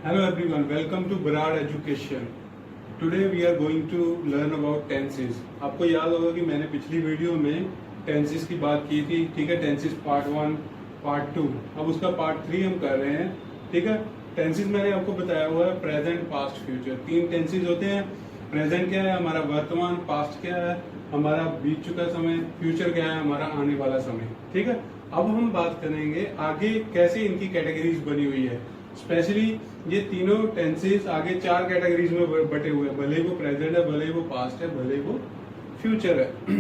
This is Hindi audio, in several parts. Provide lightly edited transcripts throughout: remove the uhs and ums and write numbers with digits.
Hello everyone, welcome to Barad Education. Today we are going to learn about tenses. आपको याद होगा कि मैंने पिछली वीडियो में टेंसेस की बात की थी, ठीक है। टेंसेस पार्ट 1, पार्ट 2, अब उसका पार्ट 3 हम कर रहे हैं, ठीक है। टेंसेस मैंने आपको बताया हुआ है प्रेजेंट, पास्ट, फ्यूचर। 3 टेंसेस होते हैं। प्रेजेंट क्या है? हमारा वर्तमान। पास्ट क्या है? हमारा बीत चुका समय। फ्यूचर क्या है? हमारा आने वाला समय, ठीक है। अब हम बात करेंगे आगे कैसे इनकी कैटेगरीज बनी हुई है। स्पेशली ये तीनों टेंसेस आगे 4 कैटेगरीज में बटे हुए हैं, भले वो प्रेजेंट है, भले वो पास्ट है, भले वो फ्यूचर है।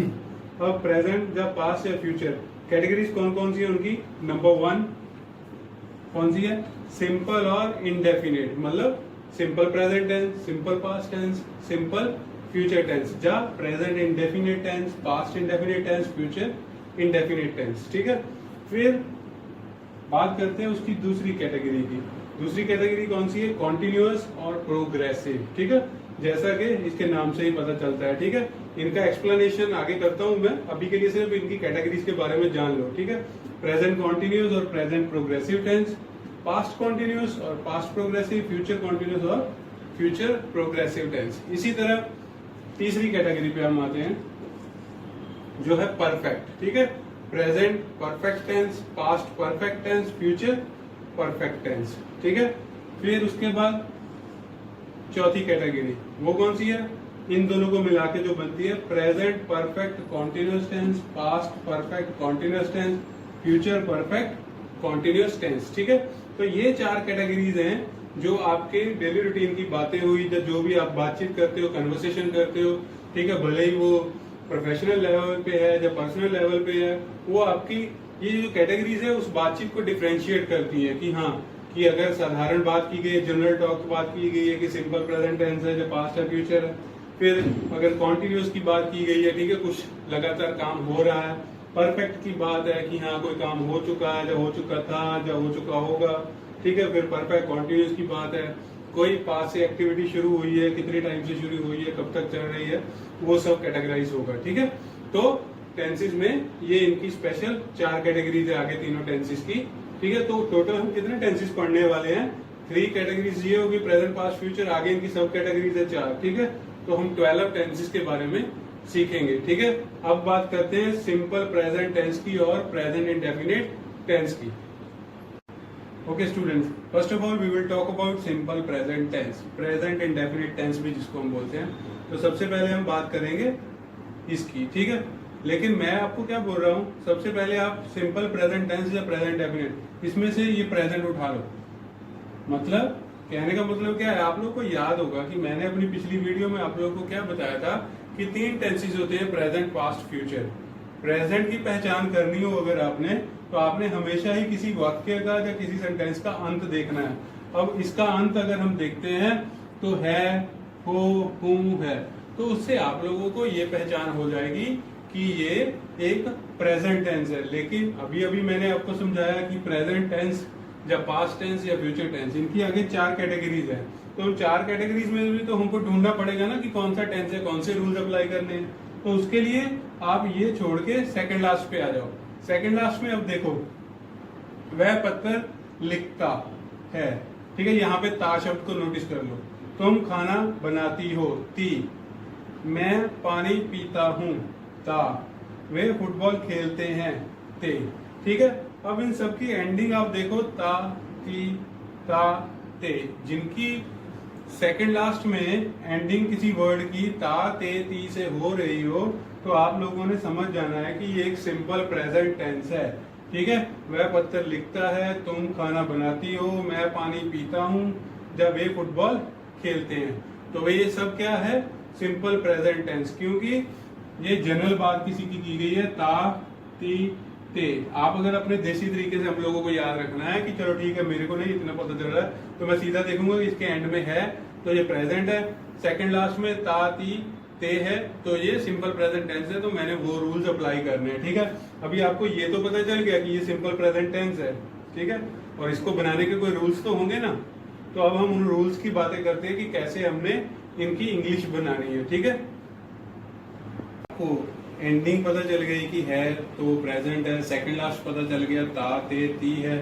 अब प्रेजेंट या पास्ट या फ्यूचर कैटेगरीज कौन कौन सी है उनकी? नंबर 1 कौन सी है? सिंपल और इनडेफिनेट, मतलब simple present tense, simple past tense, simple future tense, या present indefinite tense, past indefinite tense, future indefinite tense, ठीक है। फिर बात करते हैं उसकी दूसरी कैटेगरी की। दूसरी कैटेगरी कौन सी है? कॉन्टिन्यूअस और प्रोग्रेसिव, ठीक है। जैसा कि इसके नाम से ही पता चलता है, ठीक है। इनका एक्सप्लेनेशन आगे करता हूं मैं, अभी के लिए सिर्फ इनकी कैटेगरीज के बारे में जान लो, ठीक है। प्रेजेंट कॉन्टिन्यूअस और present progressive tense, past continuous और पास्ट प्रोग्रेसिव, फ्यूचर कॉन्टिन्यूअस और फ्यूचर प्रोग्रेसिव टेंस। इसी तरह तीसरी कैटेगरी पे हम आते हैं जो है परफेक्ट, ठीक है। Present perfect tense, past perfect tense, future perfect tense, ठीक है। फिर उसके बाद चौथी कैटेगरी वो कौन सी है? इन दोनों को मिला के जो बनती है present perfect continuous tense, past perfect continuous tense, future perfect continuous tense, ठीक है। तो ये 4 कैटेगरीज हैं जो आपके डेली रूटीन की बातें हुई, जो भी आप बातचीत करते हो, कन्वर्सेशन करते हो, ठीक है, भले ही वो प्रोफेशनल लेवल पे है या पर्सनल लेवल पे है, वो आपकी ये जो कैटेगरीज है उस बातचीत को डिफरेंशिएट करती है कि हाँ, कि अगर साधारण बात की गई है, जनरल टॉक बात की गई है कि सिंपल प्रेजेंट टेंस है या पास्ट है, फ्यूचर है। फिर अगर कॉन्टिन्यूअस की बात की गई है, ठीक है, कुछ लगातार काम हो रहा है। परफेक्ट की बात है कि हाँ कोई काम हो चुका है, या हो चुका था, या हो चुका होगा, ठीक है। फिर परफेक्ट कॉन्टिन्यूअस की बात है, कोई पास से एक्टिविटी शुरू हुई है, कितने टाइम से शुरू हुई है, कब तक चल रही है, वो सब कैटेगराइज होगा, ठीक है। तो टेंसेस में ये इनकी स्पेशल 4 कैटेगरीज है आगे तीनों टेंसेस की, ठीक है। तो टोटल हम कितने टेंसेस पढ़ने वाले हैं? 3 कैटेगरीज ये होगी, प्रेजेंट, पास्ट, फ्यूचर, आगे इनकी सब कैटेगरीज है 4, ठीक है। तो हम 12 टेंसेस के बारे में सीखेंगे, ठीक है। अब बात करते हैं सिंपल प्रेजेंट टेंस की और प्रेजेंट इंडेफिनिट टेंस की। Okay students, first of all we will talk about simple present tense, present indefinite tense भी जिसको हम बोलते हैं। तो सबसे पहले हम बात करेंगे इसकी, ठीक है। लेकिन मैं आपको क्या बोल रहा हूँ, सबसे पहले आप सिंपल प्रेजेंट टेंस या प्रेजेंट डेफिनेट, इसमें से ये प्रेजेंट उठा लो। मतलब कहने का मतलब क्या है? आप लोग को याद होगा कि मैंने अपनी पिछली वीडियो में आप लोगों को क्या बताया था कि 3 टेंसेस होते हैं, प्रेजेंट, पास्ट, फ्यूचर। प्रेजेंट की पहचान करनी हो अगर आपने, तो आपने हमेशा ही किसी वाक्य का या किसी सेंटेंस का अंत देखना है। अब इसका अंत अगर हम देखते हैं तो है, हो, हूं, है, तो उससे आप लोगों को ये पहचान हो जाएगी कि ये एक प्रेजेंट टेंस है। लेकिन अभी अभी मैंने आपको समझाया कि प्रेजेंट टेंस या पास्ट टेंस या फ्यूचर टेंस, इनकी आगे 4 कैटेगरीज है। तो 4 कैटेगरीज में भी तो हमको ढूंढना पड़ेगा ना कि कौन सा टेंस है, कौन से रूल्स अप्लाई करने हैं। तो उसके लिए आप ये छोड़ के सेकंड लास्ट पे आ जाओ। सेकंड लास्ट में अब देखो, वह पत्थर लिखता है, ठीक है। यहाँ पे ता शब्द को नोटिस कर लो। तुम खाना बनाती हो, ती। मैं पानी पीता हूँ, ता। वे फुटबॉल खेलते हैं, ते, ठीक है। अब इन सब की एंडिंग आप देखो, ता, ती, ता, ते, जिनकी सेकंड लास्ट में एंडिंग किसी वर्ड की ता, ते, ती से हो रही हो, तो आप लोगों ने समझ जाना है कि ये एक सिंपल प्रेजेंट टेंस है, ठीक है। वह पत्थर लिखता है, तुम खाना बनाती हो, मैं पानी पीता हूँ, जब वे फुटबॉल खेलते हैं। तो ये सब क्या है? सिंपल प्रेजेंट टेंस, क्योंकि ये जनरल बात किसी की गई है, ता, ती, ते। आप अगर अपने देसी तरीके से हम लोगों को याद रखना है कि चलो ठीक है, मेरे को नहीं इतना पता चल रहा है, तो मैं सीधा देखूंगा इसके एंड में है तो ये प्रेजेंट है, सेकंड लास्ट में ता, ती, ते है तो ये सिंपल प्रेजेंट टेंस है, तो मैंने वो रूल्स अप्लाई करने हैं, ठीक है। अभी आपको ये तो पता चल गया कि ये सिंपल प्रेजेंट टेंस है, ठीक है, और इसको बनाने के कोई रूल्स तो होंगे ना। तो अब हम उन रूल्स की बातें करते हैं कि कैसे हमने इनकी इंग्लिश बनानी है, ठीक है। आपको एंडिंग पता चल गई कि है तो प्रेजेंट है, सेकंड लास्ट पता चल गया ता, ते, ती है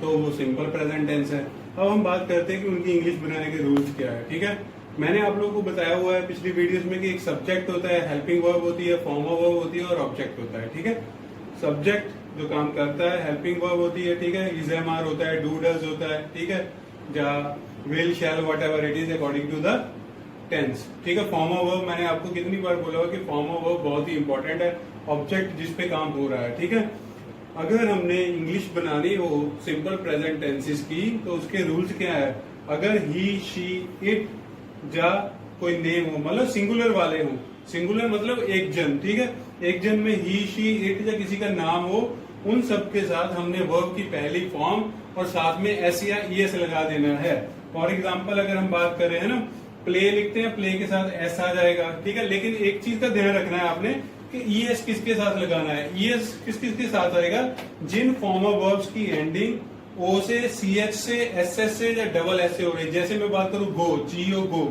तो वो सिंपल प्रेजेंट टेंस है। अब हम बात करते हैं कि उनकी इंग्लिश बनाने के रूल्स क्या है। ठीक है, मैंने आप लोगों को बताया हुआ है पिछली वीडियोस में कि एक सब्जेक्ट होता है, हेल्पिंग वर्ब होती है, फॉर्म ऑफ वर्ब होती है और ऑब्जेक्ट होता है। ठीक है, सब्जेक्ट जो काम करता है, हेल्पिंग वर्ब होती है, ठीक है, इज एम आर होता है, डू डज होता है, ठीक है, जा will shall whatever it is according to the tense. ठीक है, फॉर्म ऑफ वर्ब मैंने आपको कितनी बार बोला हुआ कि फॉर्म ऑफ वर्ब बहुत ही इंपॉर्टेंट है, ऑब्जेक्ट जिस पे काम हो रहा है। ठीक है, अगर हमने इंग्लिश बनानी हो सिंपल प्रेजेंट टेंसेस की तो उसके रूल्स क्या है। अगर ही, शी, इट, जा कोई नेम हो, मतलब सिंगुलर वाले हो, सिंगुलर मतलब एक जन, ठीक है, एक जन में ही, शी, इट या किसी का नाम हो, उन सब के साथ हमने वर्ब की पहली फॉर्म और साथ में एस या ईएस लगा देना है। फॉर एग्जाम्पल अगर हम बात कर रहे हैं ना, प्ले लिखते हैं, प्ले के साथ एस आ जाएगा। ठीक है, लेकिन एक चीज का ध्यान रखना है आपने कि ईएस किसके साथ लगाना है। ईएस किस किसके साथ आएगा, जिन फॉर्म ऑफ वर्ब्स की एंडिंग ओ से, सी एच से, एस एस से या डबल एस से हो रही है। जैसे मैं बात करूं गो, जीओ गो,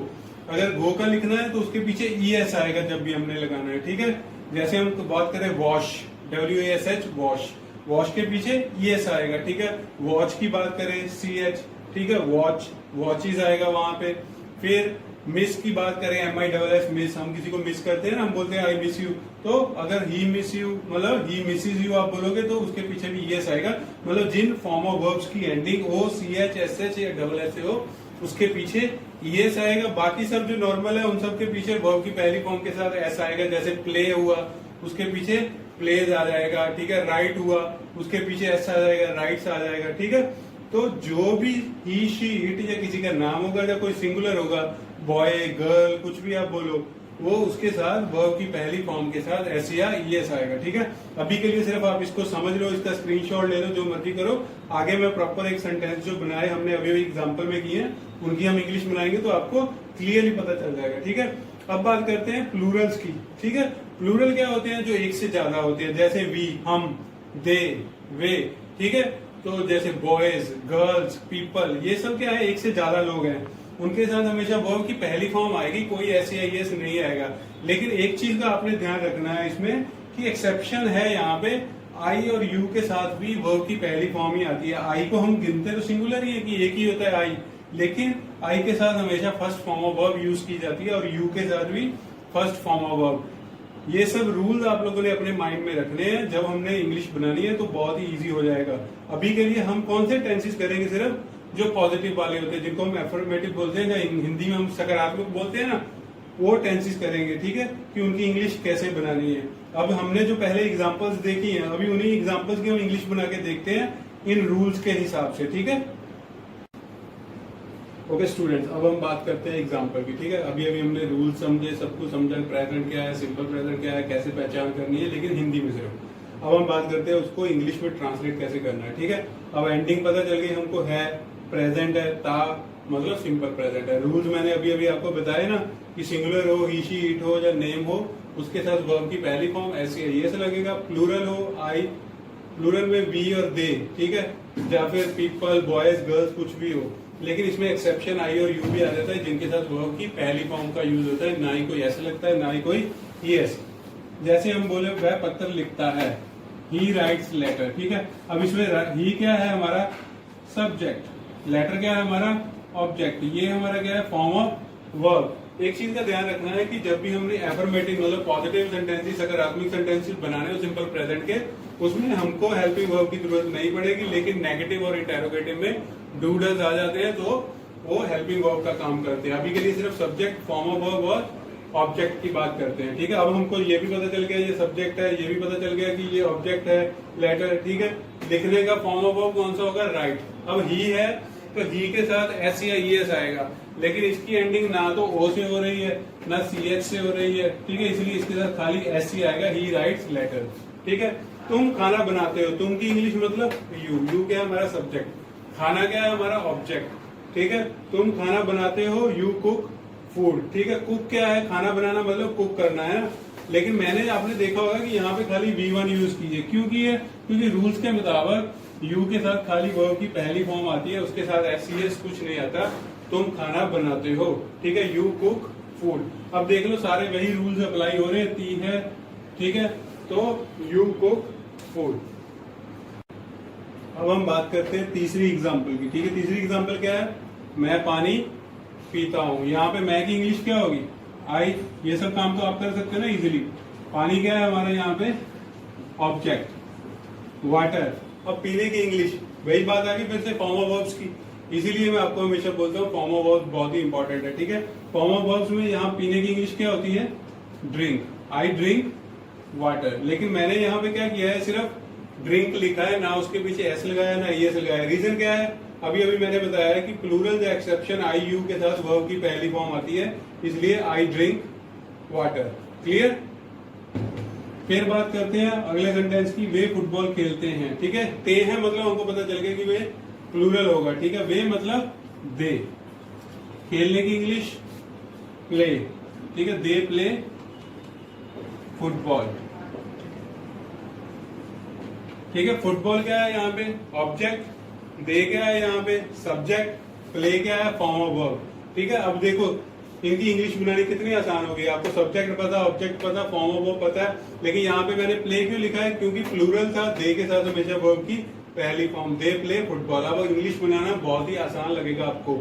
अगर गो का लिखना है तो उसके पीछे ईएस आएगा जब भी हमने लगाना है। ठीक है, जैसे हम तो बात करें वॉश, WASH वॉश, वॉश के पीछे ईएस आएगा। ठीक है, वॉच की बात करें CH, ठीक है, वॉच, वॉचेज आएगा वहां पे। फिर मिस की बात करें MISS मिस, हम किसी को मिस करते हैं ना, हम बोलते हैं आई मिस यू, तो अगर ही मिस यू मतलब ही मिसेज यू आप बोलोगे तो उसके पीछे भी ईएस आएगा। मतलब जिन फॉर्म ऑफ वर्ब्स की एंडिंग O, CH, SH या डबल एस से हो उसके पीछे ईएस आएगा। बाकी सब जो नॉर्मल है उन सब के पीछे वर्ब की पहली फॉर्म के साथ एस आएगा। जैसे प्ले हुआ उसके पीछे प्लेज आ जाएगा। ठीक है, राइट हुआ उसके पीछे एस आ जाएगा, राइट्स आ जाएगा। ठीक है, तो जो भी ही, शी, इट या किसी का नाम होगा या कोई सिंगुलर होगा, बॉय, गर्ल, कुछ भी आप बोलो, वो उसके साथ वर्ब की पहली फॉर्म के साथ एस या ईएस आएगा। ठीक है, अभी के लिए सिर्फ आप इसको समझ लो, इसका स्क्रीनशॉट ले लो, जो मर्जी करो। आगे मैं प्रॉपर एक सेंटेंस जो बनाए हमने अभी एग्जांपल में किए हैं उनकी हम इंग्लिश बनाएंगे तो आपको क्लियरली पता चल जाएगा। ठीक है, अब बात करते हैं प्लूरल्स की। ठीक है, प्लूरल क्या होते हैं, जो एक से ज्यादा होते हैं, जैसे वी, हम, दे, वे। ठीक है, तो जैसे बॉयज, गर्ल्स, पीपल, ये सब क्या है, एक से ज्यादा लोग हैं, उनके साथ हमेशा वर्ब की पहली फॉर्म आएगी, कोई एस या ईएस नहीं आएगा। लेकिन एक चीज का आपने ध्यान रखना है इसमें कि एक्सेप्शन है, यहाँ पे आई और यू के साथ भी वर्ब की पहली फॉर्म ही आती है। आई को हम गिनते तो सिंगुलर ही है कि एक ही होता है आई, लेकिन आई के साथ हमेशा first form of verb use की जाती है और यू के साथ भी फर्स्ट फॉर्म ऑफ वर्ब। ये सब रूल्स आप लोगों ने अपने माइंड में रखने हैं, जब हमने इंग्लिश बनानी है तो बहुत ही इजी हो जाएगा। अभी के लिए हम कौन से टेंसेस करेंगे, सिर्फ जो पॉजिटिव वाले होते हैं, जिनको हम एफर्मेटिव बोलते हैं, या हिंदी में हम सकारात्मक बोलते हैं ना, वो टेंसेस करेंगे। ठीक है, कि उनकी इंग्लिश कैसे बनानी है। अब हमने जो पहले एग्जांपल्स देखी हैं, अभी उन्हीं एग्जांपल्स की हम इंग्लिश बना के देखते हैं इन रूल्स के हिसाब से। ठीक है, ओके स्टूडेंट्स, अब हम बात करते हैं एग्जांपल की। ठीक है, अभी हमने रूल्स समझे, सब कुछ समझा, प्रेजेंट क्या है, सिंपल प्रेजेंट क्या है, कैसे पहचान करनी है, लेकिन हिंदी में सिर्फ। अब हम बात करते हैं उसको इंग्लिश में ट्रांसलेट कैसे करना है। ठीक है, अब एंडिंग पता चल गई हमको, है, प्रेजेंट है, था मतलब सिंपल प्रेजेंट है। रूल्स मैंने अभी आपको बताए ना कि सिंगुलर हो, ही, शी, इट हो या नेम हो, उसके साथ वर्ब की पहली फॉर्म एस या ईएस लगेगा। प्लूरल हो, आई, प्लूरल में वी और दे, ठीक है, या फिर पीपल, बॉयज, गर्ल्स, कुछ भी हो, लेकिन इसमें एक्सेप्शन आई और यू भी आ जाता है, जिनके साथ वर्ब की पहली फॉर्म का यूज होता है, ना ही कोई ऐसे लगता है ना ही कोई ईएस। जैसे हम बोले वह पत्र लिखता है, ही राइट्स लेटर। ठीक है, अब इसमें ही क्या है, हमारा सब्जेक्ट, लेटर क्या है, हमारा ऑब्जेक्ट, ये हमारा क्या है, फॉर्म ऑफ वर्ब। एक चीज का ध्यान रखना है कि जब भी हमने एफर्मेटिव मतलब पॉजिटिव सेंटेंसेस, सकारात्मक सेंटेंसेस बनाने हो सिंपल प्रेजेंट के, उसमें हमको हेल्पिंग वर्ब की जरूरत नहीं पड़ेगी। लेकिन नेगेटिव और इंटेरोगेटिव में डू डज आ जाते हैं तो वो हेल्पिंग वर्ब का काम करते हैं। अभी के लिए सिर्फ सब्जेक्ट, फॉर्म ऑफ वर्ब और ऑब्जेक्ट की बात करते हैं। ठीक है, अब हमको ये भी पता चल गया ये सब्जेक्ट है, ये भी पता चल गया कि ये ऑब्जेक्ट है, लेटर। ठीक है, लिखने का फॉर्म ऑफ वर्ब कौन सा होगा, राइट। अब ही है तो ही के साथ एस या ईएस आएगा, लेकिन इसकी एंडिंग ना तो ओ से हो रही है ना CH से हो रही है। ठीक है, इसलिए इसके साथ खाली एस ही आएगा, ही राइट्स लेटर। ठीक है, तुम खाना बनाते हो, तुम की इंग्लिश मतलब यू क्या है हमारा सब्जेक्ट, खाना क्या है हमारा ऑब्जेक्ट। ठीक है, तुम खाना बनाते हो, यू कुक फूड। ठीक है, कुक क्या है, खाना बनाना मतलब कुक करना है ना, लेकिन मैंने आपने देखा होगा कि यहाँ पे खाली V1 यूज कीजिए। क्यों किए, क्योंकि रूल्स के मुताबिक यू के साथ खाली वर्ब की पहली फॉर्म आती है, उसके साथ SES कुछ नहीं आता। तुम खाना बनाते हो, ठीक है, यू कुक फूड। अब देख लो सारे वही रूल्स अप्लाई हो रहे हैं, ती है। ठीक है, तो यू कुक फूड। अब हम बात करते हैं तीसरी एग्जाम्पल की। ठीक है, तीसरी एग्जाम्पल क्या है? मैं पानी पीता हूँ। यहाँ पे मैं की इंग्लिश क्या होगी? आई। ये सब काम तो आप कर सकते हैं ना इजीली। पानी क्या है हमारा यहाँ पे? Object, water. अब पीने की इंग्लिश, वही बात आ गई फिर से फॉर्म ऑफ वर्ब्स की। इसीलिए मैं आपको हमेशा बोलता हूँ फॉर्म ऑफ वर्ब्स बहुत ही इंपॉर्टेंट है। ठीक है, फॉर्म ऑफ वर्ब्स में यहाँ पीने की इंग्लिश क्या होती है? ड्रिंक। I drink water. लेकिन मैंने यहाँ पे क्या किया है? सिर्फ ड्रिंक लिखा है, ना उसके पीछे एस लगाया ना एस लगाया। रीजन क्या है? अभी मैंने बताया कि plural the exception I you के साथ वर्ब की पहली फॉर्म आती है, इसलिए आई ड्रिंक वाटर। क्लियर? फिर बात करते हैं अगले सेंटेंस की। वे फुटबॉल खेलते हैं। ठीक है, ते हैं मतलब हमको पता चल गया कि वे प्लूरल होगा। ठीक है, वे मतलब दे। खेलने की इंग्लिश प्ले। ठीक है, दे प्ले फुटबॉल। ठीक है, फुटबॉल क्या है यहाँ पे? ऑब्जेक्ट। दे क्या है यहाँ पे? सब्जेक्ट। प्ले क्या है? Form of verb. ठीक है, अब देखो इनकी इंग्लिश बनानी कितनी आसान हो गई। आपको सब्जेक्ट पता, ऑब्जेक्ट पता, फॉर्म ऑफ वर्ब पता है, लेकिन यहाँ पे मैंने प्ले क्यों लिखा है? क्योंकि प्लूरल था, दे के साथ हमेशा वर्ब की पहली फॉर्म। They play football. अब इंग्लिश बनाना बहुत ही आसान लगेगा आपको।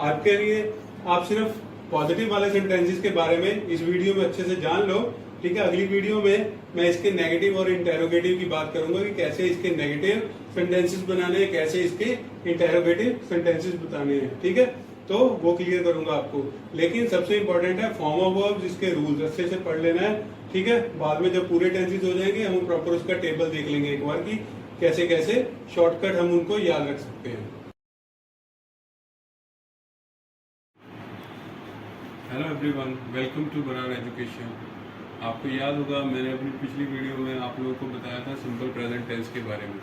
आपके लिए आप सिर्फ पॉजिटिव वाले सेंटेंसेस के बारे में इस वीडियो में अच्छे से जान लो। ठीक है, अगली वीडियो में मैं इसके नेगेटिव और इंटेरोगेटिव की बात करूंगा कि कैसे इसके नेगेटिव सेंटेंसेस बनाने हैं, कैसे इसके इंटेरोगेटिव सेंटेंसेस बताने हैं। ठीक है, तो वो क्लियर करूंगा आपको। लेकिन सबसे इंपॉर्टेंट है फॉर्म ऑफ वर्ब्स, इसके रूल्स अच्छे से पढ़ लेना है। ठीक है, बाद में जब पूरे टेंसेस हो जाएंगे हम प्रॉपर उसका टेबल देख लेंगे एक बार की कैसे कैसे शॉर्टकट हम उनको याद रख सकते हैं। Hello everyone, welcome to Brar education. आपको याद होगा मैंने अपनी पिछली वीडियो में आप लोगों को बताया था सिंपल प्रेजेंट टेंस के बारे में।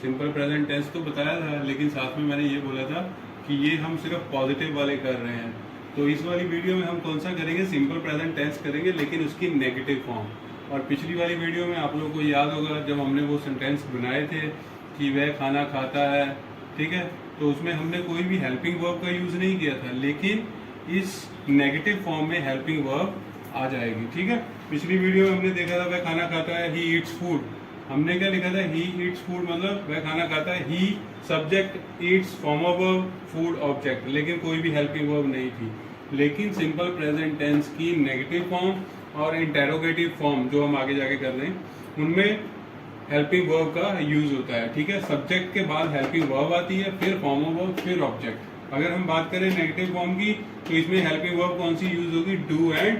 सिंपल प्रेजेंट टेंस तो बताया था, लेकिन साथ में मैंने ये बोला था कि ये हम सिर्फ पॉजिटिव वाले कर रहे हैं। तो इस वाली वीडियो में हम कौन सा करेंगे? सिंपल प्रेजेंट टेंस करेंगे, लेकिन उसकी नेगेटिव फॉर्म। और पिछली वाली वीडियो में आप लोगों को याद होगा जब हमने वो सेंटेंस बनाए थे कि वह खाना खाता है। ठीक है, तो उसमें हमने कोई भी हेल्पिंग वर्ब का यूज नहीं किया था, लेकिन इस नेगेटिव फॉर्म में हेल्पिंग वर्ब आ जाएगी। ठीक है, पिछली वीडियो में हमने देखा था वह खाना खाता है, ही ईट्स फूड। हमने क्या लिखा था? ही ईट्स फूड मतलब वह खाना खाता है। He subject, eats form of verb, food object, लेकिन कोई भी हेल्पिंग वर्ब नहीं थी। लेकिन सिंपल प्रेजेंट टेंस की नेगेटिव फॉर्म और इंटेरोगेटिव फॉर्म जो हम आगे जाके कर रहे हैं उनमें हेल्पिंग वर्ब का यूज होता है। ठीक है, सब्जेक्ट के बाद हेल्पिंग वर्ब आती है, फिर फॉर्म ऑफ वर्ब, फिर ऑब्जेक्ट। अगर हम बात करें नेगेटिव फॉर्म की तो इसमें हेल्पिंग वर्ब कौन सी यूज होगी? Do and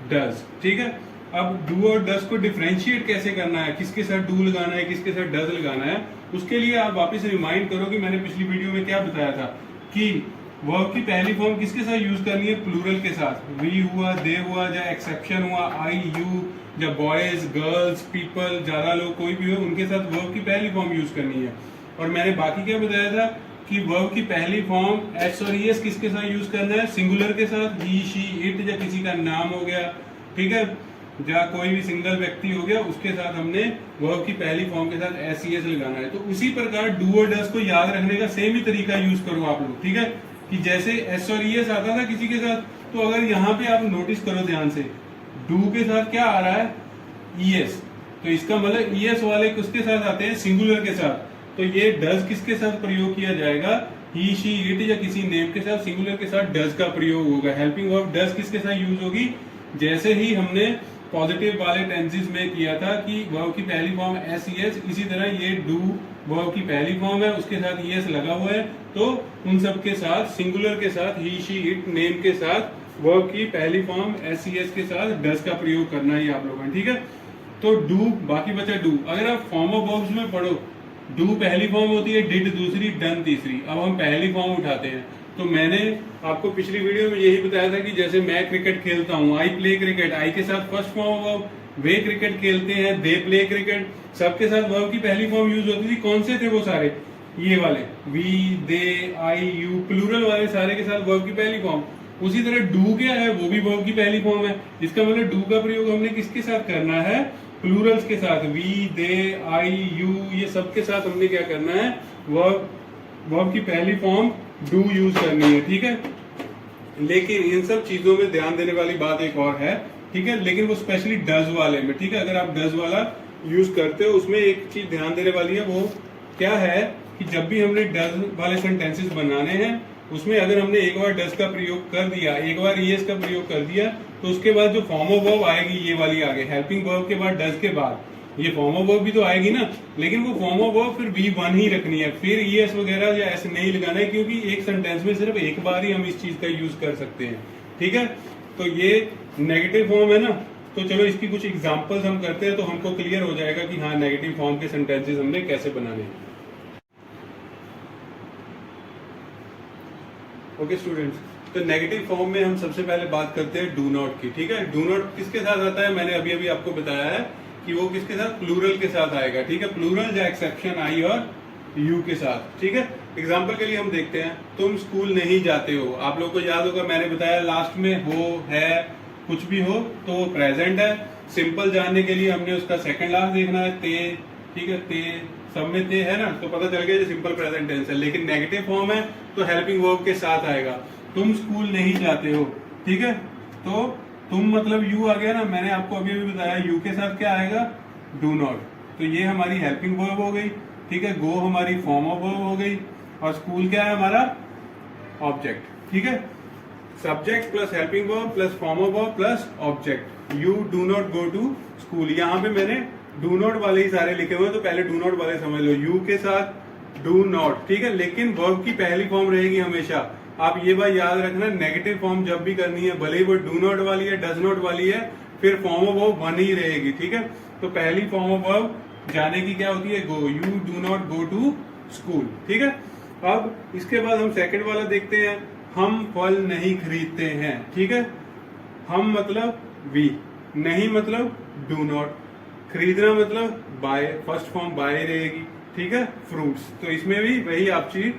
does. ठीक है, अब डू और डज को डिफरेंशिएट कैसे करना है, किसके साथ डू लगाना है, किसके साथ डज लगाना है, उसके लिए आप वापस रिमाइंड करो कि मैंने पिछली वीडियो में क्या बताया था कि वर्ब की पहली फॉर्म किसके साथ यूज करनी है? प्लूरल के साथ। वी हुआ, दे हुआ, या एक्सेप्शन हुआ आई यू, या बॉयज गर्ल्स पीपल, ज्यादा लोग कोई भी हो, उनके साथ वर्ब की पहली फॉर्म यूज करनी है। और मैंने बाकी क्या बताया था कि वर्ब की पहली फॉर्म एस और ईएस किसके साथ यूज करना है? सिंगुलर के साथ। ही, शी, इट, या किसी का नाम हो गया। ठीक है, या कोई भी सिंगल व्यक्ति हो गया, उसके साथ हमने वर्ब की पहली फॉर्म के साथ एस ई एस लगाना है। तो उसी प्रकार डू और डज को याद रखने का सेम ही तरीका यूज करो आप लोग। ठीक है, कि जैसे एस और ई एस आता था किसी के साथ, तो अगर यहाँ पे आप नोटिस करो ध्यान से, डू के साथ क्या आ रहा है? E S. तो इसका मतलब ई एस वाले किसके साथ आते हैं? सिंगुलर के साथ। तो ये डज किसके साथ प्रयोग किया जाएगा? ही, शी, इट, या किसी नेम के साथ सिंगुलर के साथ डज का प्रयोग होगा। हेल्पिंग वर्ब डज किसके साथ यूज होगी? जैसे ही हमने पॉजिटिव वाले टेंसेस में किया था कि वर्ब की पहली फॉर्म एस ई एस, इसी तरह ये डू वर्ब की पहली फॉर्म है, उसके साथ ई एस लगा हुआ है, तो उन सब के साथ सिंगुलर के साथ ही, शी, इट, नेम के साथ वर्ब की पहली फॉर्म एस ई एस के साथ डज का प्रयोग करना है आप लोगों ने। ठीक है, तो डू, बाकी बचा डू। अगर आप फॉर्म ऑफ वर्ब्स में पढ़ो, डू पहली फॉर्म होती है, डिड दूसरी, डन तीसरी। अब हम पहली फॉर्म उठाते हैं। तो मैंने आपको पिछली वीडियो में यही बताया था कि जैसे मैं क्रिकेट खेलता हूँ, आई प्ले क्रिकेट, आई के साथ फर्स्ट फॉर्म वर्ब, वे क्रिकेट खेलते हैं, दे प्ले क्रिकेट, सबके साथ वर्ब की पहली फॉर्म यूज होती थी। कौन से थे वो सारे? ये वाले, we, they, I, you, plural वाले सारे के साथ वर्ब की पहली फॉर्म। उसी तरह डू क्या है? वो भी वर्ब की पहली फॉर्म है। इसका मतलब डू का प्रयोग हमने किसके साथ करना है? प्लूरल्स के साथ। वी, दे, आई, यू, ये सब के साथ हमने क्या करना है? वर्ब की पहली फॉर्म डू यूज करनी है। ठीक है, लेकिन इन सब चीजों में ध्यान देने वाली बात एक और है। ठीक है, लेकिन वो स्पेशली डज वाले में। ठीक है, अगर आप डज वाला यूज करते हो उसमें एक चीज ध्यान देने वाली है, वो क्या है कि जब भी हमने डज वाले सेंटेंसेस बनाने हैं उसमें अगर हमने एक बार डज का प्रयोग कर दिया, एक बार ईएस का प्रयोग कर दिया, तो उसके बाद जो फॉर्म ऑफ वर्ब आएगी ये वाली आगे हेल्पिंग वर्ब के बाद डज के बाद ये फॉर्म ऑफ वर्ब भी तो आएगी ना, लेकिन वो फॉर्म ऑफ वर्ब फिर V1 ही रखनी है, फिर ईएस वगैरह या ऐसे नहीं लगाना है, क्योंकि एक सेंटेंस में सिर्फ एक बार ही हम इस चीज का यूज कर सकते हैं। ठीक है, तो ये नेगेटिव फॉर्म है ना, तो चलो इसकी कुछ एग्जांपल्स हम करते हैं तो हमको क्लियर हो जाएगा कि हाँ नेगेटिव फॉर्म के सेंटेंसेस हमने कैसे बनाने हैं। ओके स्टूडेंट्स, तो नेगेटिव फॉर्म में हम सबसे पहले बात करते हैं डू नॉट की। ठीक है, डू नॉट किसके साथ आता है, मैंने अभी अभी आपको बताया है कि वो किसके साथ, प्लूरल के साथ आएगा। ठीक है, प्लूरल या एक्सेप्शन आई और यू के साथ। ठीक है, एग्जाम्पल के लिए हम देखते हैं, तुम स्कूल नहीं जाते हो। आप लोग को याद होगा मैंने बताया लास्ट में हो, है, कुछ भी हो तो वो प्रेजेंट है। सिंपल जानने के लिए हमने उसका सेकंड लास्ट देखना है, ते। ठीक है, ते सब में ते है ना, तो पता चल गया ये सिंपल प्रेजेंट टेंस है। लेकिन नेगेटिव फॉर्म है तो हेल्पिंग वर्ब के साथ आएगा। तुम स्कूल नहीं जाते हो, ठीक है, तो तुम मतलब यू आ गया ना, मैंने आपको अभी अभी बताया यू के साथ क्या आएगा, डू नॉट। तो ये हमारी हेल्पिंग वर्ब हो गई। ठीक है, गो हमारी फॉर्म ऑफ वर्ब हो गई और स्कूल क्या है हमारा, ऑब्जेक्ट। ठीक है, subject plus helping verb plus form of verb plus object. You do not go to school. यहाँ पे मैंने डू नॉट वाले ही सारे लिखे हुए हैं, तो पहले डू नॉट वाले समझ लो। यू के साथ डू नॉट, ठीक है, लेकिन वर्ब की पहली फॉर्म रहेगी हमेशा। आप ये बात याद रखना, नेगेटिव फॉर्म जब भी करनी है, भले ही वो डू नॉट वाली है, डज नॉट वाली है, फिर फॉर्म ऑफ वर्ब वन ही रहेगी। ठीक है, तो पहली फॉर्म ऑफ वर्ब जाने की क्या होती है, go. You do not go to school. ठीक है, अब इसके बाद हम सेकंड वाला देखते हैं, हम फल नहीं खरीदते हैं। ठीक है, हम मतलब वी, नहीं मतलब डू नॉट, खरीदना मतलब बाय, फर्स्ट फॉर्म बाय रहेगी। ठीक है, फ्रूट्स, तो इसमें भी वही आप चीज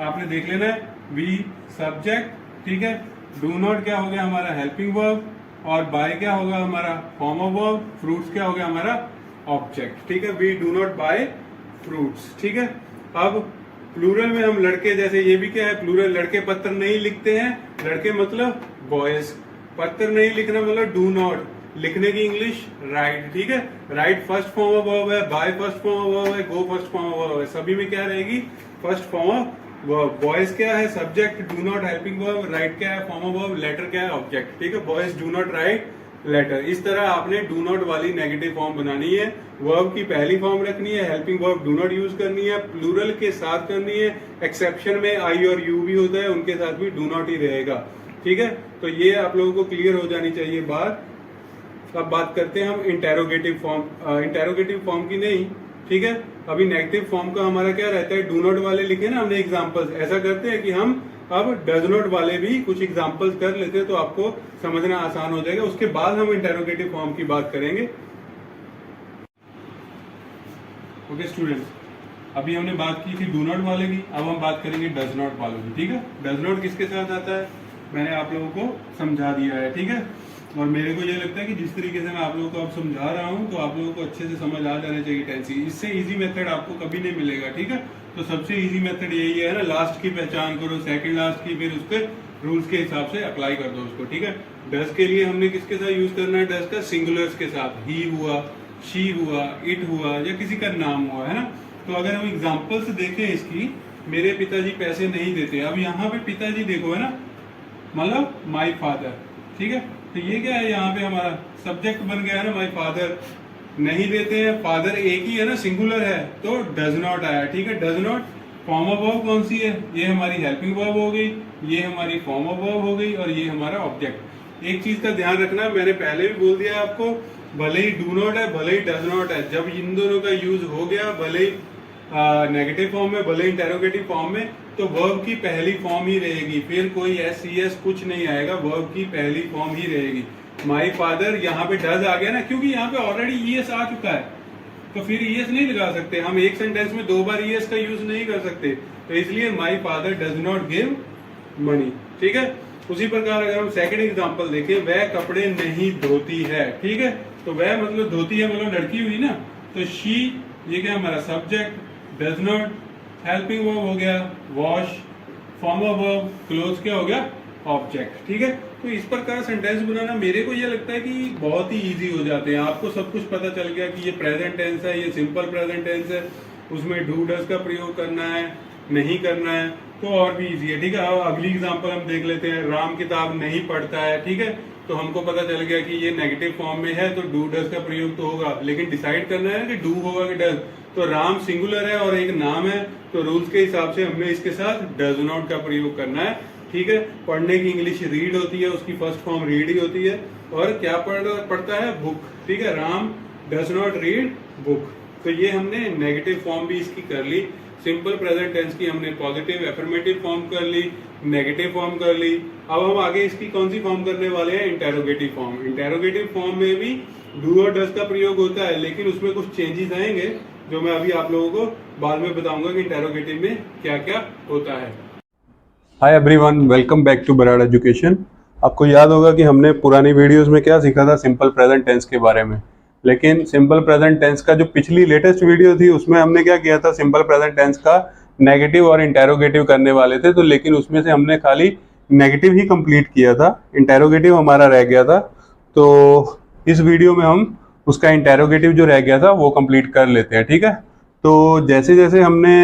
आपने देख लेना है, वी सब्जेक्ट। ठीक है, डू नॉट क्या हो गया हमारा हेल्पिंग वर्ब, और बाय क्या होगा हमारा फॉर्म ऑफ वर्ब, फ्रूट्स क्या हो गया हमारा ऑब्जेक्ट। ठीक है, we do not buy fruits. ठीक है, अब प्लूरल में हम लड़के, जैसे ये भी क्या है प्लूरल, लड़के पत्र नहीं लिखते हैं, लड़के मतलब बॉयज, पत्र नहीं लिखना मतलब डू नॉट, लिखने की इंग्लिश राइट। ठीक है, write first form of verb है, buy first form of verb है, go first form of verb है, सभी में क्या रहेगी first form of verb. Boys क्या है subject, do not helping verb, write क्या है फॉर्म ऑफ वर्ब, लेटर क्या है ऑब्जेक्ट। ठीक है, boys do not write letter. इस तरह आपने डू नॉट वाली नेगेटिव फॉर्म बनानी है, वर्ब की पहली फॉर्म रखनी है, helping verb do not use करनी है, प्लूरल के साथ करनी है, एक्सेप्शन में आई और यू भी होता है, उनके साथ भी डू नॉट ही रहेगा। ठीक है, तो ये आप लोगों को क्लियर हो जानी चाहिए बात। अब बात करते हैं हम इंटेरोगेटिव फॉर्म, इंटेरोगेटिव फॉर्म की नहीं। ठीक है, अभी नेगेटिव फॉर्म का हमारा क्या रहता है, डू नॉट वाले लिखे ना हमने एग्जांपल्स, ऐसा करते हैं कि हम अब डज नॉट वाले भी कुछ एग्जांपल्स कर लेते हैं, तो आपको समझना आसान हो जाएगा। उसके बाद हम इंटेरोगेटिव फॉर्म की बात करेंगे। ओके स्टूडेंट्स, अभी हमने बात की थी डू नॉट वाले की, अब हम बात करेंगे डज नॉट वालों की। ठीक है, डज नॉट किसके साथ आता है मैंने आप लोगों को समझा दिया है। ठीक है, और मेरे को ये लगता है कि जिस तरीके से मैं आप लोगों को अब समझा रहा हूँ तो आप लोगों को अच्छे से समझ आ जाना चाहिए टेंस। इससे इजी मेथड आपको कभी नहीं मिलेगा। ठीक है, तो सबसे इजी मेथड यही है ना, लास्ट की पहचान करो, सेकंड लास्ट की, फिर उसके रूल्स के हिसाब से अप्लाई कर दो उसको। ठीक है, डज के लिए हमने किसके साथ यूज करना है, डज का सिंगुलर्स के साथ, ही हुआ, शी हुआ, इट हुआ, या किसी का नाम हुआ, है ना। तो अगर हम एग्जाम्पल से देखें इसकी, मेरे पिताजी पैसे नहीं देते, अब यहाँ पे पिताजी देखो है ना, मतलब माई फादर। ठीक है, तो ये क्या है, यहाँ पे हमारा सब्जेक्ट बन गया है ना, माई फादर। नहीं देते हैं, फादर एक ही है ना, सिंगुलर है, तो डज नॉट आया। ठीक है, does not form of verb कौन सी है, ये हमारी हेल्पिंग वर्ब हो गई, ये हमारी फॉर्म ऑफ वर्ब हो गई, और ये हमारा ऑब्जेक्ट। एक चीज का ध्यान रखना, मैंने पहले भी बोल दिया आपको, भले ही डू नॉट है, भले ही डज नॉट है, जब इन दोनों का यूज हो गया, भले ही नेगेटिव फॉर्म में, भले इंटेरोगेटिव फॉर्म में, तो वर्ब की पहली फॉर्म ही रहेगी, फिर कोई एस सी एस कुछ नहीं आएगा, वर्ब की पहली फॉर्म ही रहेगी। माई फादर, यहाँ पे डज आ गया ना, क्योंकि यहाँ पे ऑलरेडी ईएस आ चुका है, तो फिर ईएस नहीं लगा सकते हम, एक सेंटेंस में दो बार ईएस का यूज नहीं कर सकते, तो इसलिए my father does not give money. ठीक है, उसी प्रकार अगर हम सेकंड एग्जांपल देखें, वह कपड़े नहीं धोती है। ठीक है, तो वह मतलब धोती है, मतलब लड़की हुई ना, तो शी, ये क्या हमारा subject, does not helping verb हो गया, wash form of verb, cloth क्या हो गया ऑब्जेक्ट। ठीक है, तो इस प्रकार सेंटेंस बनाना मेरे को ये लगता है कि बहुत ही इजी हो जाते हैं। आपको सब कुछ पता चल गया कि ये प्रेजेंट टेंस है, ये सिंपल प्रेजेंट टेंस है, उसमें डू डज का प्रयोग करना है नहीं करना है तो और भी इजी है। ठीक है, अब अगली एग्जांपल हम देख लेते हैं। राम किताब नहीं पढ़ता है। ठीक है, तो हमको पता चल गया कि ये नेगेटिव फॉर्म में है तो डू डज का प्रयोग तो होगा, लेकिन डिसाइड करना है कि डू होगा कि डज। तो राम सिंगुलर है और एक नाम है, तो रूल्स के हिसाब से हमने इसके साथ डज नॉट का प्रयोग करना है। ठीक है, पढ़ने की इंग्लिश रीड होती है, उसकी फर्स्ट फॉर्म रीड ही होती है। और क्या पढ़ता है? बुक। ठीक है, Ram does not read book. तो ये हमने नेगेटिव फॉर्म भी इसकी कर ली। सिंपल प्रेजेंट टेंस की हमने पॉजिटिव एफर्मेटिव फॉर्म कर ली, नेगेटिव फॉर्म कर ली। अब हम आगे इसकी कौन सी फॉर्म करने वाले हैं? Interrogative form. इंटेरोगेटिव फॉर्म में भी डू और डज का प्रयोग होता है, लेकिन उसमें कुछ चेंजेस आएंगे जो मैं अभी आप लोगों को बाद में बताऊंगा कि इंटेरोगेटिव में क्या क्या होता है। Hi everyone, welcome back to Brar education. आपको याद होगा कि हमने पुरानी वीडियोस में क्या सीखा था? सिंपल प्रेजेंट टेंस के बारे में। लेकिन सिंपल प्रेजेंट टेंस का जो पिछली लेटेस्ट वीडियो थी उसमें हमने क्या किया था? सिंपल प्रेजेंट टेंस का नेगेटिव और इंटेरोगेटिव करने वाले थे, तो लेकिन उसमें से हमने खाली नेगेटिव ही कंप्लीट किया था, इंटेरोगेटिव हमारा रह गया था। तो इस वीडियो में हम उसका इंटेरोगेटिव जो रह गया था वो कंप्लीट कर लेते हैं। ठीक है, तो जैसे जैसे हमने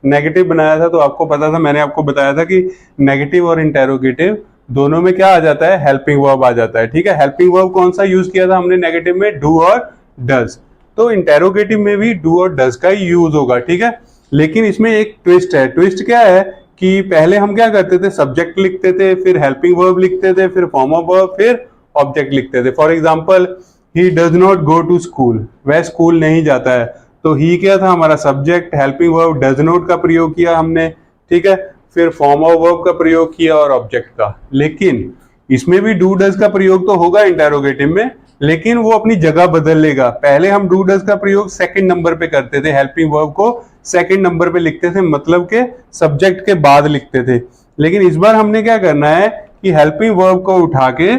नेगेटिव बनाया था तो आपको पता था, मैंने आपको बताया था कि नेगेटिव और इंटेरोगेटिव दोनों में क्या आ जाता है? हेल्पिंग वर्ब आ जाता है। ठीक है, हेल्पिंग वर्ब कौन सा यूज किया था हमने नेगेटिव में? डू और डज। तो इंटेरोगेटिव में भी डू और डज का ही यूज होगा। ठीक है, लेकिन इसमें एक ट्विस्ट है। ट्विस्ट क्या है कि पहले हम क्या करते थे? सब्जेक्ट लिखते थे, फिर हेल्पिंग वर्ब लिखते थे, फिर फॉर्म ऑफ वर्ब, फिर ऑब्जेक्ट लिखते थे। For example, he does not go to school, वह स्कूल नहीं जाता है। तो ही क्या था? हमारा subject. Helping verb does not का प्रयोग किया हमने। ठीक है, फिर फॉर्म ऑफ वर्ब का प्रयोग किया और ऑब्जेक्ट का। लेकिन इसमें भी डू डज का प्रयोग तो होगा इंटेरोगेटिव में, लेकिन वो अपनी जगह बदल लेगा। पहले हम डू डज का प्रयोग सेकंड नंबर पे करते थे, हेल्पिंग वर्ब को सेकंड नंबर पे लिखते थे, मतलब के सब्जेक्ट के बाद लिखते थे। लेकिन इस बार हमने क्या करना है कि हेल्पिंग वर्ब को उठा के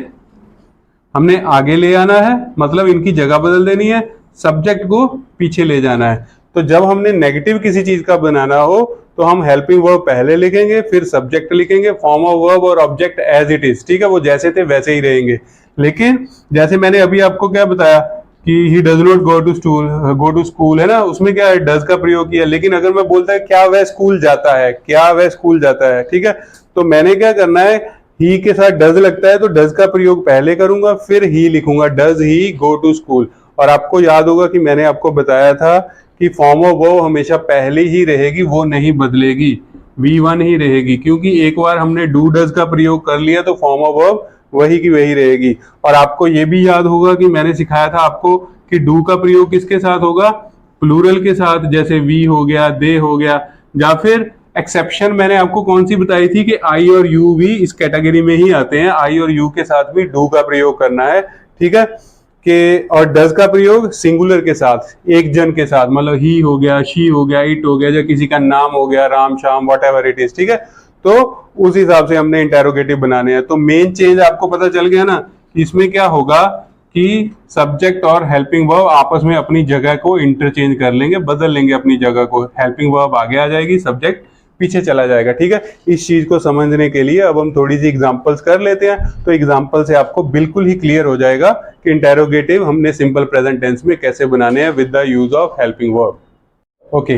हमने आगे ले आना है, मतलब इनकी जगह बदल देनी है, सब्जेक्ट को पीछे ले जाना है। तो जब हमने नेगेटिव किसी चीज का बनाना हो तो हम हेल्पिंग वर्ब पहले लिखेंगे, फिर सब्जेक्ट लिखेंगे, फॉर्म ऑफ वर्ब और ऑब्जेक्ट एज इट इज। ठीक है, वो जैसे थे वैसे ही रहेंगे। लेकिन जैसे मैंने अभी आपको क्या बताया कि he does not go to school है ना, उसमें क्या है? डज का प्रयोग किया। लेकिन अगर मैं बोलता है क्या वह स्कूल जाता है, क्या वह स्कूल जाता है, ठीक है, तो मैंने क्या करना है? ही के साथ डज लगता है तो डज का प्रयोग पहले करूंगा, फिर ही लिखूंगा, does he go to school. और आपको याद होगा कि मैंने आपको बताया था कि फॉर्म ऑफ वर्ब हमेशा पहले ही रहेगी, वो नहीं बदलेगी, V1 ही रहेगी, क्योंकि एक बार हमने डू डज का प्रयोग कर लिया तो फॉर्म ऑफ वर्ब वही की वही रहेगी। और आपको ये भी याद होगा कि मैंने सिखाया था आपको कि डू का प्रयोग किसके साथ होगा? प्लूरल के साथ, जैसे वी हो गया, दे हो गया, या फिर एक्सेप्शन मैंने आपको कौन सी बताई थी कि आई और यू भी इस कैटेगरी में ही आते हैं। आई और यू के साथ भी डू का प्रयोग करना है। ठीक है, कि और डज का प्रयोग सिंगुलर के साथ, एक जन के साथ, मतलब ही हो गया, शी हो गया, इट हो गया, या किसी का नाम हो गया, Ram Shyam what ever it is. ठीक है, तो उस हिसाब से हमने इंटेरोगेटिव बनाने हैं। तो मेन चेंज आपको पता चल गया ना, इसमें क्या होगा कि सब्जेक्ट और हेल्पिंग वर्ब आपस में अपनी जगह को इंटरचेंज कर लेंगे, बदल लेंगे अपनी जगह को। हेल्पिंग वर्ब आगे आ जाएगी, सब्जेक्ट पीछे चला जाएगा। ठीक है, इस चीज को समझने के लिए अब हम थोड़ी सी एग्जांपल्स कर लेते हैं। तो एग्जांपल से आपको बिल्कुल ही क्लियर हो जाएगा कि इंटेरोगेटिव हमने सिंपल प्रेजेंट टेंस में कैसे बनाने हैं with the use of helping verb. Okay,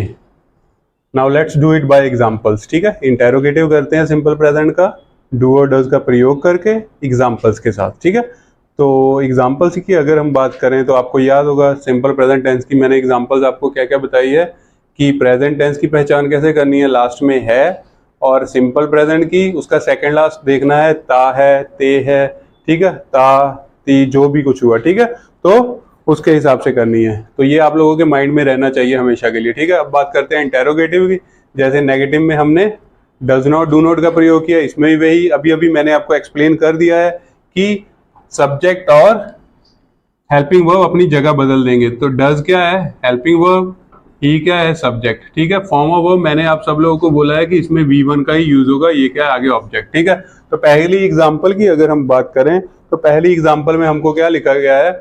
now let's do it by examples. ठीक है, इंटेरोगेटिव करते हैं सिंपल प्रेजेंट का डू और डज का प्रयोग करके एग्जांपल्स के साथ। ठीक है, तो एग्जांपल्स की अगर हम बात करें तो आपको याद होगा सिंपल प्रेजेंट टेंस की मैंने एग्जांपल्स आपको क्या क्या बताई है कि प्रेजेंट टेंस की पहचान कैसे करनी है, लास्ट में है, और सिंपल प्रेजेंट की उसका सेकंड लास्ट देखना है, ता है, ते है। ठीक है, ता ती जो भी कुछ हुआ, ठीक है, तो उसके हिसाब से करनी है। तो ये आप लोगों के माइंड में रहना चाहिए हमेशा के लिए। ठीक है, अब बात करते हैं इंटेरोगेटिव की। जैसे नेगेटिव में हमने डज नॉट डू नॉट का प्रयोग किया, इसमें भी वही अभी अभी मैंने आपको एक्सप्लेन कर दिया है कि सब्जेक्ट और हेल्पिंग वर्ब अपनी जगह बदल देंगे। तो डज क्या है? Helping verb. ही क्या है? सब्जेक्ट। ठीक है, फॉर्म ऑफ वर्ब मैंने आप सब लोगों को बोला है कि इसमें V1 का ही यूज होगा, ये क्या है? आगे ऑब्जेक्ट। ठीक है, तो पहली एग्जांपल की अगर हम बात करें तो पहली एग्जांपल में हमको क्या लिखा गया है?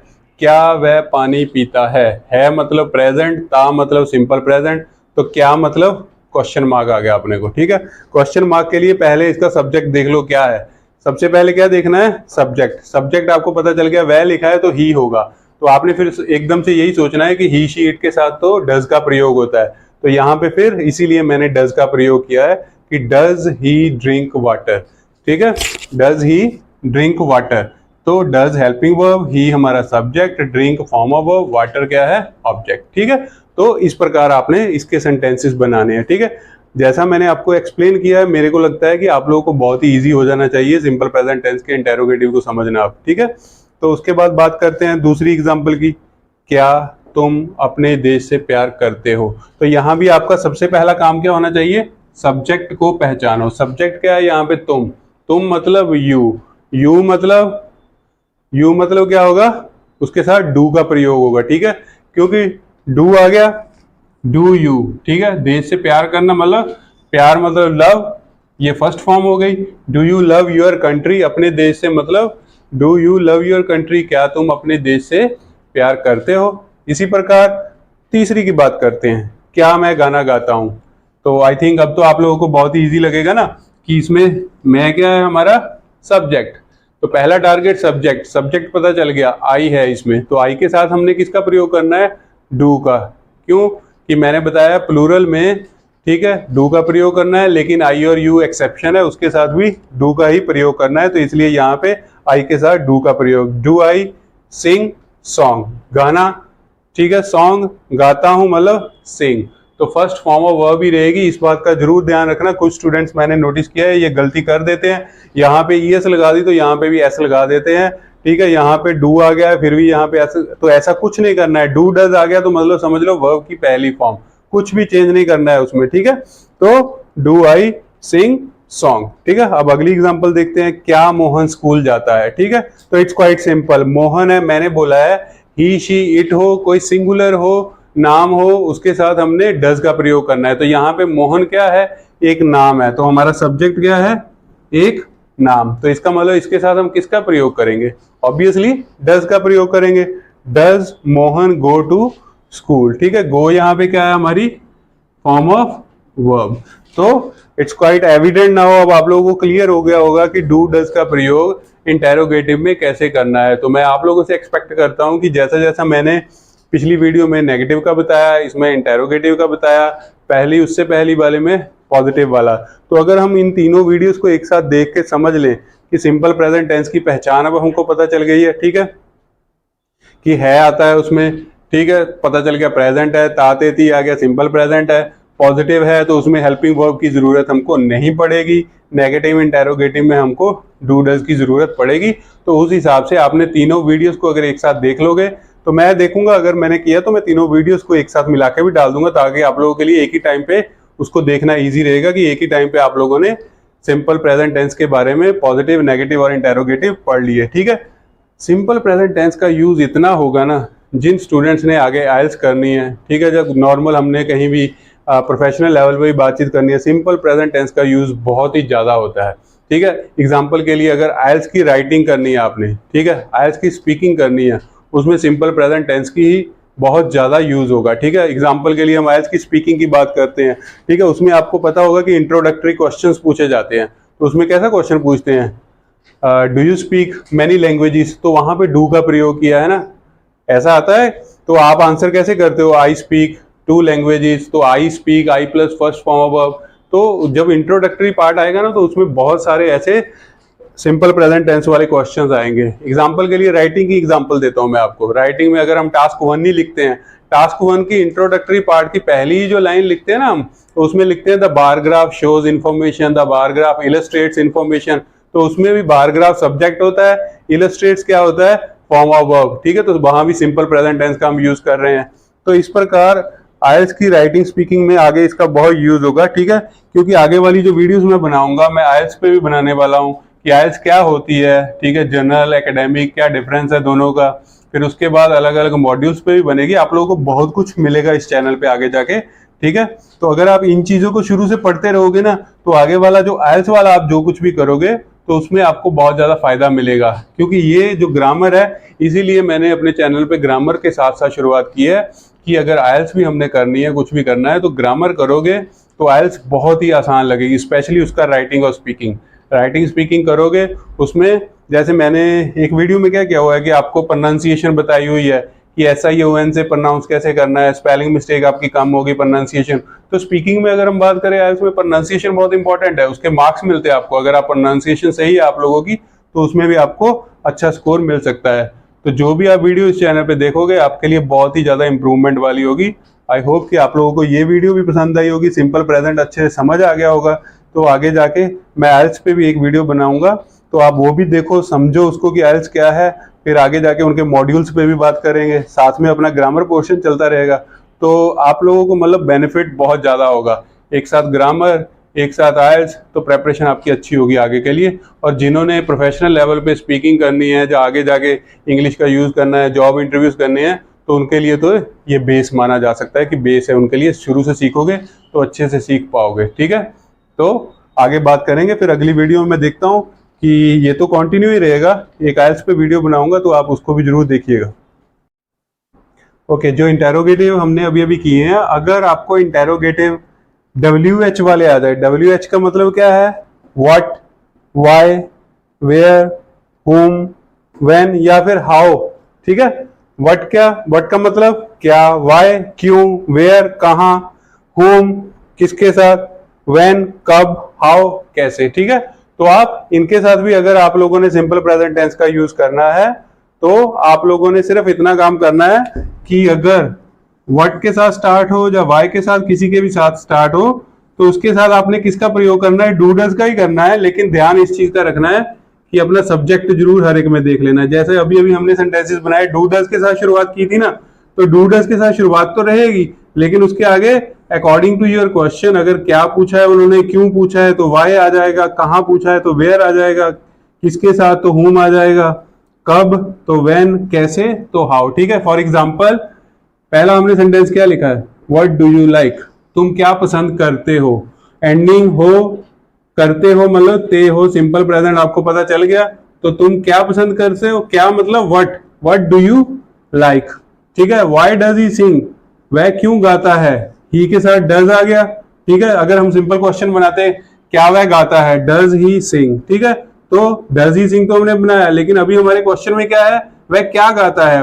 क्या वह पानी पीता है मतलब प्रेजेंट, ता मतलब सिंपल प्रेजेंट, तो क्या मतलब क्वेश्चन मार्क आ गया अपने को। ठीक है, क्वेश्चन मार्क के लिए पहले इसका सब्जेक्ट देख लो क्या है। सबसे पहले क्या देखना है? सब्जेक्ट। सब्जेक्ट आपको पता चल गया, वह लिखा है तो ही होगा, तो आपने फिर एकदम से यही सोचना है कि ही शी इट के साथ तो डज का प्रयोग होता है। तो यहाँ पे फिर इसीलिए मैंने डज का प्रयोग किया है कि डज ही ड्रिंक वाटर, ठीक है, डज ही ड्रिंक वाटर। तो डज हेल्पिंग वर्ब, ही हमारा subject, drink form of verb, water क्या है ऑब्जेक्ट, ठीक है। तो इस प्रकार आपने इसके सेंटेंसेस बनाने हैं, ठीक है। जैसा मैंने आपको एक्सप्लेन किया है, मेरे को लगता है कि आप लोगों को बहुत ही इजी हो जाना चाहिए सिंपल प्रेजेंट टेंस के इंटेरोगेटिव को समझना आप, ठीक है। तो उसके बाद बात करते हैं दूसरी एग्जांपल की, क्या तुम अपने देश से प्यार करते हो। तो यहाँ भी आपका सबसे पहला काम क्या होना चाहिए, सब्जेक्ट को पहचानो। सब्जेक्ट क्या है यहाँ पे, तुम मतलब यू मतलब क्या होगा, उसके साथ डू का प्रयोग होगा, ठीक है, क्योंकि डू आ गया, डू यू, ठीक है। देश से प्यार करना मतलब प्यार मतलब लव, ये फर्स्ट फॉर्म हो गई। Do you love your country, अपने देश से मतलब do you love your country, क्या तुम अपने देश से प्यार करते हो। इसी प्रकार तीसरी की बात करते हैं, क्या मैं गाना गाता हूं। तो आई थिंक अब तो आप लोगों को बहुत ही ईजी लगेगा ना कि इसमें मैं क्या है हमारा सब्जेक्ट। तो पहला टारगेट सब्जेक्ट पता चल गया, आई है इसमें, तो आई के साथ हमने किसका प्रयोग करना है, डू का। क्यों कि मैंने बताया प्लूरल में, ठीक है, डू का प्रयोग करना है, लेकिन आई और यू एक्सेप्शन है, उसके साथ भी डू का ही प्रयोग करना है। तो इसलिए यहाँ पे आई के साथ डू का प्रयोग। डू आई सिंग सॉन्ग, गाना, ठीक है, सॉन्ग गाता हूं मतलब सिंग। तो फर्स्ट फॉर्म ऑफ वर्ब ही रहेगी, इस बात का जरूर ध्यान रखना। कुछ स्टूडेंट्स मैंने नोटिस किया है ये गलती कर देते हैं, यहाँ पे ईएस लगा दी तो यहाँ पे भी एस लगा देते हैं, ठीक है। यहाँ पे डू आ गया है फिर भी यहाँ पे एस, तो ऐसा कुछ नहीं करना है। डू डज आ गया तो मतलब समझ लो वर्ब की पहली फॉर्म, कुछ भी चेंज नहीं करना है उसमें, ठीक है। तो डू आई सिंग सॉन्ग, ठीक है। अब अगली एग्जांपल देखते हैं, क्या मोहन स्कूल जाता है, ठीक है। तो इट्स क्वाइट सिंपल, मोहन है, मैंने बोला है ही शी इट हो, कोई सिंगुलर हो, नाम हो, उसके साथ हमने डज का प्रयोग करना है। तो यहाँ पे मोहन क्या है, एक नाम है, तो हमारा सब्जेक्ट क्या है, एक नाम। तो इसका मतलब इसके साथ हम किसका प्रयोग करेंगे, ऑब्वियसली डज का प्रयोग करेंगे। Does Mohan go to school, ठीक है। गो यहाँ पे क्या है हमारी फॉर्म ऑफ वर्ब। तो इट्स क्वाइट एविडेंट नाउ, अब आप लोगों को क्लियर हो गया होगा कि डू डज का प्रयोग इंटेरोगेटिव में कैसे करना है। तो मैं आप लोगों से एक्सपेक्ट करता हूं कि जैसा जैसा मैंने पिछली वीडियो में नेगेटिव का बताया, इसमें इंटेरोगेटिव का बताया, उससे पहली वाले में पॉजिटिव वाला, तो अगर हम इन तीनों वीडियोस को एक साथ देख के समझ लें कि सिंपल प्रेजेंट टेंस की पहचान अब हमको पता चल गई है, ठीक है, कि है आता है उसमें, ठीक है, पता चल गया प्रेजेंट है, ताते ती आ गया सिंपल प्रेजेंट है, पॉजिटिव है तो उसमें हेल्पिंग वर्ब की जरूरत हमको नहीं पड़ेगी, नेगेटिव इंटेरोगेटिव में हमको डू डज की जरूरत पड़ेगी। तो उस हिसाब से आपने तीनों वीडियोस को अगर एक साथ देख लोगे, तो मैं देखूंगा अगर मैंने किया तो मैं तीनों वीडियोस को एक साथ मिला के भी डाल दूंगा, ताकि आप लोगों के लिए एक ही टाइम पे उसको देखना ईजी रहेगा कि एक ही टाइम पे आप लोगों ने सिंपल प्रेजेंट टेंस के बारे में पॉजिटिव, नेगेटिव और इंटेरोगेटिव पढ़ लिए, ठीक है। सिंपल प्रेजेंट टेंस का यूज इतना होगा ना, जिन स्टूडेंट्स ने आगे आइल्स करनी है, ठीक है, जब नॉर्मल हमने कहीं भी प्रोफेशनल लेवल पे भी बातचीत करनी है, सिंपल प्रेजेंट टेंस का यूज बहुत ही ज्यादा होता है, ठीक है। एग्जांपल के लिए अगर आइल्स की राइटिंग करनी है आपने, ठीक है, आइल्स की स्पीकिंग करनी है, उसमें सिंपल प्रेजेंट टेंस की ही बहुत ज्यादा यूज होगा, ठीक है। एग्जांपल के लिए हम आइल्स की स्पीकिंग की बात करते हैं, ठीक है, उसमें आपको पता होगा कि इंट्रोडक्टरी क्वेश्चंस पूछे जाते हैं। तो उसमें कैसा क्वेश्चन पूछते हैं, do you speak many languages, तो वहां पे डू का प्रयोग किया है ना, ऐसा आता है। तो आप आंसर कैसे करते हो, आई स्पीक 2 लैंग्वेजेस, तो I speak I plus first form of verb. तो जब इंट्रोडक्टरी पार्ट आएगा ना, तो उसमें बहुत सारे ऐसे सिंपल प्रेजेंट टेंस वाले क्वेश्चंस आएंगे। एग्जांपल के लिए राइटिंग की एग्जांपल देता हूं मैं आपको। राइटिंग में अगर हम टास्क 1 ही लिखते हैं, टास्क 1 की इंट्रोडक्टरी पार्ट की पहली ही जो लाइन लिखते हैं ना हम, तो उसमें लिखते हैं the bar graph shows information, the bar graph illustrates information. तो उसमें भी बार ग्राफ सब्जेक्ट होता है, इलस्ट्रेट्स क्या होता है, फॉर्म ऑफ वर्ब, ठीक है। तो वहां भी सिंपल प्रेजेंट टेंस का हम यूज कर रहे हैं। तो इस प्रकार आइल्स की राइटिंग स्पीकिंग में आगे इसका बहुत यूज होगा, ठीक है, क्योंकि आगे वाली जो वीडियोस मैं बनाऊंगा मैं आइल्स पे भी बनाने वाला हूँ कि आइल्स क्या होती है, ठीक है, जनरल एकेडमिक क्या डिफरेंस है दोनों का। फिर उसके बाद अलग अलग मॉड्यूल्स पे भी बनेगी, आप लोगों को बहुत कुछ मिलेगा इस चैनल पे आगे जाके, ठीक है। तो अगर आप इन चीजों को शुरू से पढ़ते रहोगे ना, तो आगे वाला जो आइल्स वाला आप जो कुछ भी करोगे तो उसमें आपको बहुत ज्यादा फायदा मिलेगा। क्योंकि ये जो ग्रामर है, इसीलिए मैंने अपने चैनल पे ग्रामर के साथ साथ शुरुआत की है कि अगर आइल्स भी हमने करनी है, कुछ भी करना है, तो ग्रामर करोगे तो आइल्स बहुत ही आसान लगेगी, स्पेशली उसका राइटिंग और स्पीकिंग। राइटिंग स्पीकिंग करोगे उसमें, जैसे मैंने एक वीडियो में क्या किया हुआ है कि आपको प्रोनाउंसिएशन बताई हुई है कि SION से प्रोनाउंस कैसे करना है, स्पेलिंग मिस्टेक आपकी कम होगी, प्रोनाउंसिएशन। तो स्पीकिंग में अगर हम बात करें आइल्स में, प्रोनाउंसिएशन बहुत इंपॉर्टेंट है, उसके मार्क्स मिलते हैं आपको। अगर आप प्रोनाउंसिएशन सही है आप लोगों की तो उसमें भी आपको अच्छा स्कोर मिल सकता है। तो जो भी आप वीडियो इस चैनल पे देखोगे आपके लिए बहुत ही ज़्यादा इंप्रूवमेंट वाली होगी। आई होप कि आप लोगों को ये वीडियो भी पसंद आई होगी, सिंपल प्रेजेंट अच्छे से समझ आ गया होगा। तो आगे जाके मैं आइल्स पे भी एक वीडियो बनाऊंगा, तो आप वो भी देखो, समझो उसको कि आइल्स क्या है। फिर आगे जाके उनके मॉड्यूल्स पे भी बात करेंगे, साथ में अपना ग्रामर पोर्शन चलता रहेगा। तो आप लोगों को मतलब बेनिफिट बहुत ज़्यादा होगा, एक साथ ग्रामर एक साथ आइल्स, तो प्रेपरेशन आपकी अच्छी होगी आगे के लिए। और जिन्होंने प्रोफेशनल लेवल पे स्पीकिंग करनी है, जो आगे जाके इंग्लिश का यूज़ करना है, जॉब इंटरव्यूज़ करने हैं, तो उनके लिए तो ये बेस माना जा सकता है कि बेस है उनके लिए। शुरू से सीखोगे तो अच्छे से सीख पाओगे। ठीक है, तो आगे बात करेंगे फिर अगली वीडियो में। मैं देखता हूँ कि ये तो कंटिन्यू ही रहेगा, एक आइल्स पे वीडियो बनाऊंगा तो आप उसको भी जरूर देखिएगा। ओके, जो इंटेरोगेटिव हमने अभी अभी किए हैं, अगर आपको इंटेरोगेटिव WH वाले आ जाए, WH का मतलब क्या है, what, why, where, whom, when या फिर हाउ। ठीक है, व्हाट का मतलब क्या, वाई क्यों, वेयर कहाँ, whom किसके साथ, when कब, हाउ कैसे। ठीक है, तो आप इनके साथ भी अगर आप लोगों ने सिंपल प्रेजेंट टेंस का यूज करना है तो आप लोगों ने सिर्फ इतना काम करना है कि अगर व्हाट के साथ स्टार्ट हो या वाई के साथ, किसी के भी साथ स्टार्ट हो, तो उसके साथ आपने किसका प्रयोग करना है, डू डज का ही करना है। लेकिन ध्यान इस चीज का रखना है कि अपना सब्जेक्ट जरूर हर एक में देख लेना है। जैसे अभी अभी हमने सेंटेंसेस बनाए, डू डज के साथ शुरुआत की थी ना, तो डू डज के साथ शुरुआत तो रहेगी, लेकिन उसके आगे अकॉर्डिंग टू योर क्वेश्चन, अगर क्या पूछा है उन्होंने, क्यों पूछा है तो वाई आ जाएगा, कहाँ पूछा है तो वेयर आ जाएगा, किसके साथ तो whom आ जाएगा, कब तो when, कैसे तो हाउ। ठीक है, फॉर एग्जाम्पल पहला हमने सेंटेंस क्या लिखा है, व्हाट डू यू लाइक, तुम क्या पसंद करते हो। एंडिंग हो, करते हो मतलब ते हो, सिंपल प्रेजेंट आपको पता चल गया। तो तुम क्या पसंद करते हो, क्या मतलब व्हाट डू यू लाइक। ठीक है, व्हाई डज ही सिंग, वह क्यों गाता है, ही के साथ डज आ गया। ठीक है, अगर हम सिंपल क्वेश्चन बनाते हैं क्या वह गाता है, डज ही सिंग। ठीक है, तो डज ही सिंग तो हमने बनाया, लेकिन अभी हमारे क्वेश्चन में क्या है, वह क्या गाता है,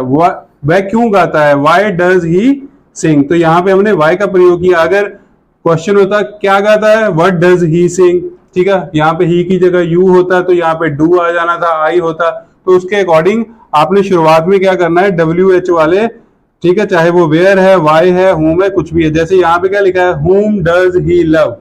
वह क्यों गाता है, वाई डज ही सिंग। तो यहाँ पे हमने वाई का प्रयोग किया। अगर क्वेश्चन होता क्या गाता है, व्हाट डज ही सिंग, ठीक है, यहाँ पे ही की जगह यू होता तो यहाँ पे डू आ जाना था, आई होता। तो उसके अकॉर्डिंग आपने शुरुआत में क्या करना है, WH वाले, ठीक है, चाहे वो वेयर है, वाई है, whom है, कुछ भी है। जैसे यहाँ पे क्या लिखा है, whom does he love,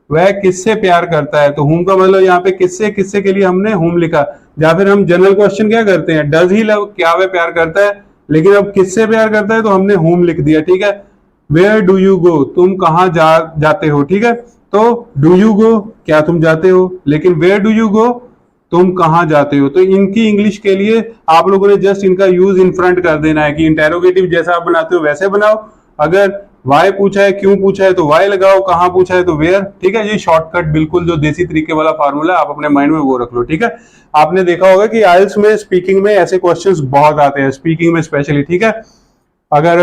वह किससे प्यार करता है। तो whom का मतलब यहाँ पे किससे, किससे के लिए हमने whom लिखा। या फिर हम जनरल क्वेश्चन क्या करते हैं, does he love, क्या वह प्यार करता है, लेकिन अब किससे प्यार करता है तो हमने whom लिख दिया। ठीक है, वेयर डू यू गो, तुम कहाँ जाते हो। ठीक है, तो डू यू गो, क्या तुम जाते हो, लेकिन वेयर डू यू गो, तुम कहाँ जाते हो। तो इनकी इंग्लिश के लिए आप लोगों ने जस्ट इनका यूज इन फ्रंट कर देना है कि इंटेरोगेटिव जैसा आप बनाते हो वैसे बनाओ। अगर वाई पूछा है, क्यों पूछा है तो वाई लगाओ, कहाँ पूछा है तो वेयर। ठीक है, ये शॉर्टकट बिल्कुल जो देसी तरीके वाला फार्मूला आप अपने माइंड में वो रख लो। ठीक है, आपने देखा होगा कि आइल्स में स्पीकिंग में ऐसे क्वेश्चंस बहुत आते हैं, स्पीकिंग में स्पेशली। ठीक है, अगर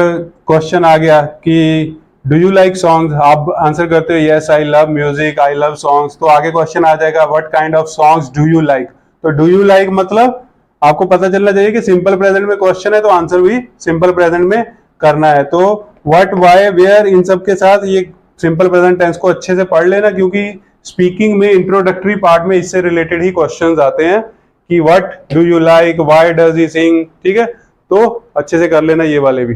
क्वेश्चन आ गया कि डू यू लाइक सॉन्ग्स, आप आंसर करते हो yes I love music, I love songs, तो आगे क्वेश्चन आ जाएगा what kind of songs do you like. तो डू यू लाइक मतलब आपको पता चलना चाहिए कि सिंपल प्रेजेंट में क्वेश्चन है तो आंसर भी सिंपल प्रेजेंट में करना है। तो व्हाट, वाई, वेयर, इन सब के साथ ये सिंपल प्रेजेंट टेंस को अच्छे से पढ़ लेना, क्योंकि स्पीकिंग में इंट्रोडक्टरी पार्ट में इससे रिलेटेड ही क्वेश्चंस आते हैं कि what do you like, why does he sing. ठीक है, तो अच्छे से कर लेना ये वाले भी।